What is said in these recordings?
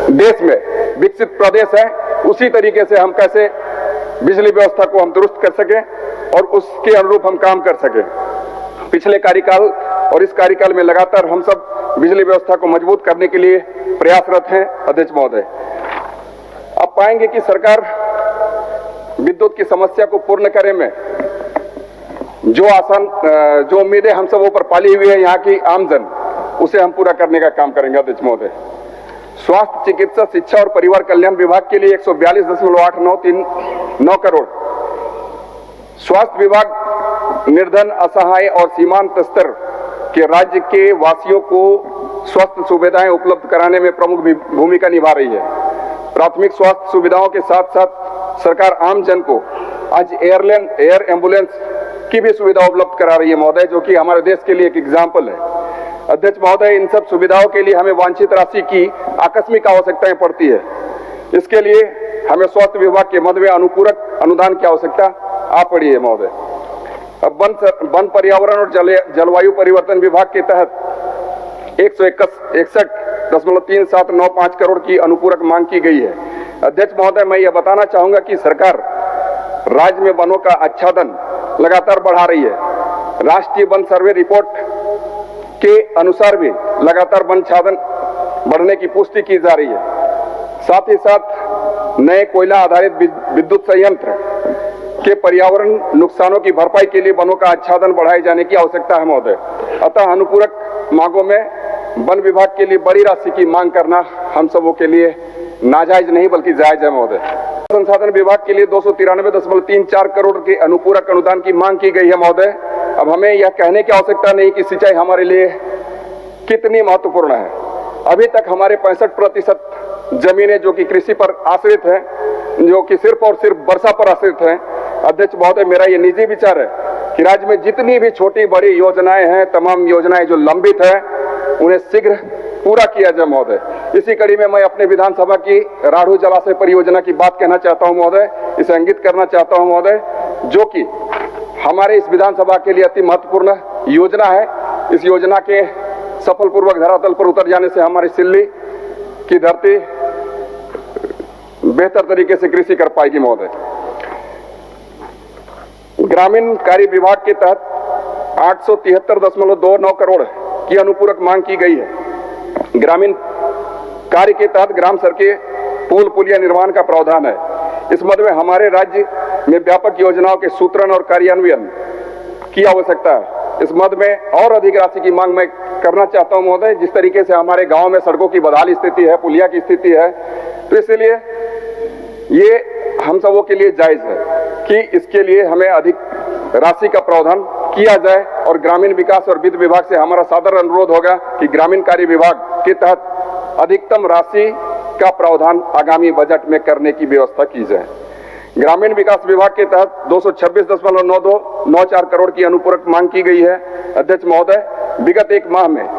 देश में विकसित प्रदेश है, उसी तरीके से हम कैसे बिजली व्यवस्था को हम दुरुस्त कर सके और उसके अनुरूप हम काम कर सके। पिछले कार्यकाल और इस कार्यकाल में लगातार हम सब बिजली व्यवस्था को मजबूत करने के लिए प्रयासरत हैं। अध्यक्ष महोदय, आप पाएंगे कि सरकार विद्युत की समस्या को पूर्ण करने में जो उम्मीदें हम सबों पर पाली हुई है यहाँ की आमजन, उसे हम पूरा करने का काम करेंगे। अध्यक्ष महोदय, स्वास्थ्य, चिकित्सा, शिक्षा और परिवार कल्याण विभाग के लिए 142.893 करोड़, स्वास्थ्य विभाग निर्धन, असहाय और सीमांत स्तर के राज्य के वासियों को स्वास्थ्य सुविधाएं उपलब्ध कराने में प्रमुख भूमिका निभा रही है। प्राथमिक स्वास्थ्य सुविधाओं के साथ साथ सरकार आम जन को आज एयर एम्बुलेंस की भी सुविधा उपलब्ध करा रही है महोदय, जो कि हमारे देश के लिए एक एग्जाम्पल है। अध्यक्ष महोदय, इन सब सुविधाओं के लिए हमें वांछित राशि की आकस्मिक आवश्यकताएं पड़ती है। इसके लिए हमें स्वास्थ्य विभाग के मद में अनुपूरक अनुदान की आवश्यकता आ पड़ी है महोदय। अब वन पर्यावरण और जलवायु परिवर्तन विभाग के तहत 161.3795 करोड़ की अनुपूरक मांग की गई है। अध्यक्ष महोदय, मैं यह बताना चाहूंगा कि सरकार राज्य में वनों का आच्छादन लगातार बढ़ा रही है। राष्ट्रीय वन सर्वे रिपोर्ट के अनुसार भी लगातार वन छादन बढ़ने की पुष्टि की जा रही है। साथ ही साथ नए कोयला आधारित विद्युत संयंत्र के पर्यावरण नुकसानों की भरपाई के लिए वनों का आच्छादन बढ़ाए जाने की आवश्यकता है महोदय। अतः अनुपूरक मांगों में वन विभाग के लिए बड़ी राशि की मांग करना हम सबों के लिए नाजायज नहीं बल्कि जायज है महोदय। संसाधन विभाग के लिए 293.34 करोड़ के अनुपूरक अनुदान की मांग की गई है महोदय। अब हमें यह कहने की आवश्यकता नहीं कि सिंचाई हमारे लिए कितनी महत्वपूर्ण है। अभी तक हमारे 65% जमीनें जो कि कृषि पर आश्रित हैं, जो कि सिर्फ और सिर्फ वर्षा पर आश्रित हैं। अध्यक्ष महोदय, मेरा ये निजी विचार है कि राज्य में जितनी भी छोटी बड़ी योजनाएं हैं, तमाम योजनाएं जो लंबित है, उन्हें शीघ्र पूरा किया जाए महोदय। इसी कड़ी में मैं अपने विधानसभा की राढ़ू जलाशय परियोजना की बात कहना चाहता हूं महोदय, इसे इंगित करना चाहता हूं महोदय, जो कि हमारे इस विधानसभा के लिए अति महत्वपूर्ण योजना है। इस योजना के सफलपूर्वक धरातल पर उतर जाने से हमारी सिल्ली की धरती बेहतर तरीके से कृषि कर पाएगी महोदय। ग्रामीण कार्य विभाग के तहत 873.29 करोड़ की अनुपूरक मांग की गई है। ग्रामीण कार्य के तहत ग्राम सड़कें, पुल पुलिया निर्माण का प्रावधान है। इस मद में हमारे राज्य में व्यापक योजनाओं के सूत्रण और कार्यान्वयन की आवश्यकता है। इस मद में और अधिक राशि की मांग मैं करना चाहता हूं महोदय। जिस तरीके से हमारे गांव में सड़कों की बदहाल स्थिति है, पुलिया की स्थिति है, तो इसलिए ये हम सबों के लिए जायज है कि इसके लिए हमें अधिक राशि का प्रावधान किया जाए। और ग्रामीण विकास और वित्त विभाग से हमारा सादर अनुरोध होगा कि ग्रामीण कार्य विभाग के तहत अधिकतम राशि का प्रावधान आगामी बजट में करने की व्यवस्था की जाए। ग्रामीण विकास विभाग के तहत 226.9294 करोड़ की अनुपूरक मांग की गई है। अध्यक्ष महोदय, विगत एक माह में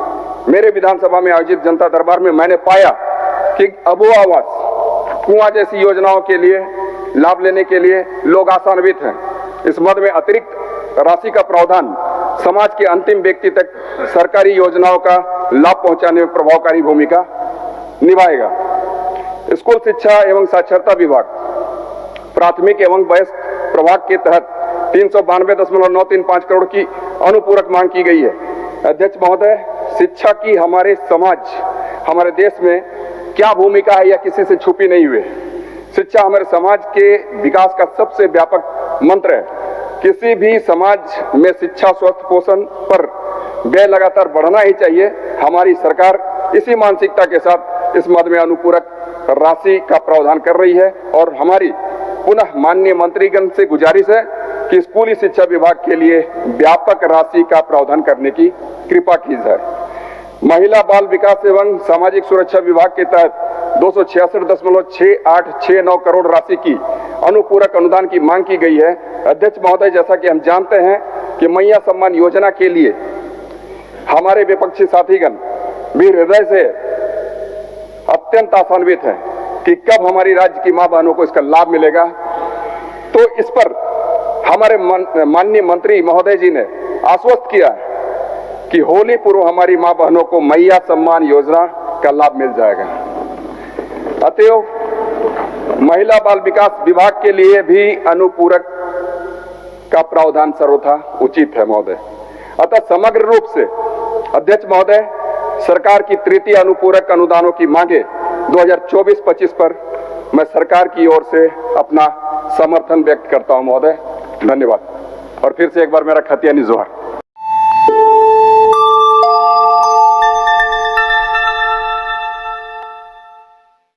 मेरे विधानसभा में आयोजित जनता दरबार में मैंने पाया कि अबू आवास, कुआं जैसी योजनाओं के लिए लाभ लेने के लिए लोग आशान्वित हैं। इस मद में अतिरिक्त राशि का प्रावधान समाज के अंतिम व्यक्ति तक सरकारी योजनाओं का लाभ पहुंचाने में प्रभावकारी भूमिका निभाएगा। स्कूल शिक्षा एवं साक्षरता विभाग, प्राथमिक एवं वयस्क प्रभाग के तहत 392.935 करोड़ की अनुपूरक मांग की गई है। अध्यक्ष महोदय, शिक्षा की हमारे समाज, हमारे देश में क्या भूमिका है, यह किसी से छुपी नहीं हुई। शिक्षा हमारे समाज के विकास का सबसे व्यापक मंत्र है। किसी भी समाज में शिक्षा, स्वस्थ पोषण पर व्यय लगातार बढ़ना ही चाहिए। हमारी सरकार इसी मानसिकता के साथ इस मद में अनुपूरक राशि का प्रावधान कर रही है और हमारी पुनः माननीय मंत्रीगण से गुजारिश है कि स्कूली शिक्षा विभाग के लिए व्यापक राशि का प्रावधान करने की कृपा की जाए। महिला बाल विकास एवं सामाजिक सुरक्षा विभाग के तहत 266.6869 करोड़ राशि की अनुपूरक अनुदान की मांग की गई है। अध्यक्ष महोदय, जैसा कि हम जानते हैं कि मैया सम्मान योजना के लिए हमारे विपक्षी साथीगण भी हृदय से अत्यंत आशान्वित हैं कि कब हमारी राज्य की मां बहनों को इसका लाभ मिलेगा। तो इस पर हमारे माननीय मंत्री महोदय जी ने आश्वस्त किया कि होली पूर्व हमारी मां बहनों को मैया सम्मान योजना का लाभ मिल जाएगा। अतएव महिला बाल विकास विभाग के लिए भी अनुपूरक का प्रावधान सर्वथा उचित है महोदय। अतः समग्र रूप से अध्यक्ष महोदय, सरकार की तृतीय अनुपूरक अनुदानों की मांगे 2024-25 पर मैं सरकार की ओर से अपना समर्थन व्यक्त करता हूं महोदय। धन्यवाद। और फिर से एक बार मेरा खतियानी जोहार।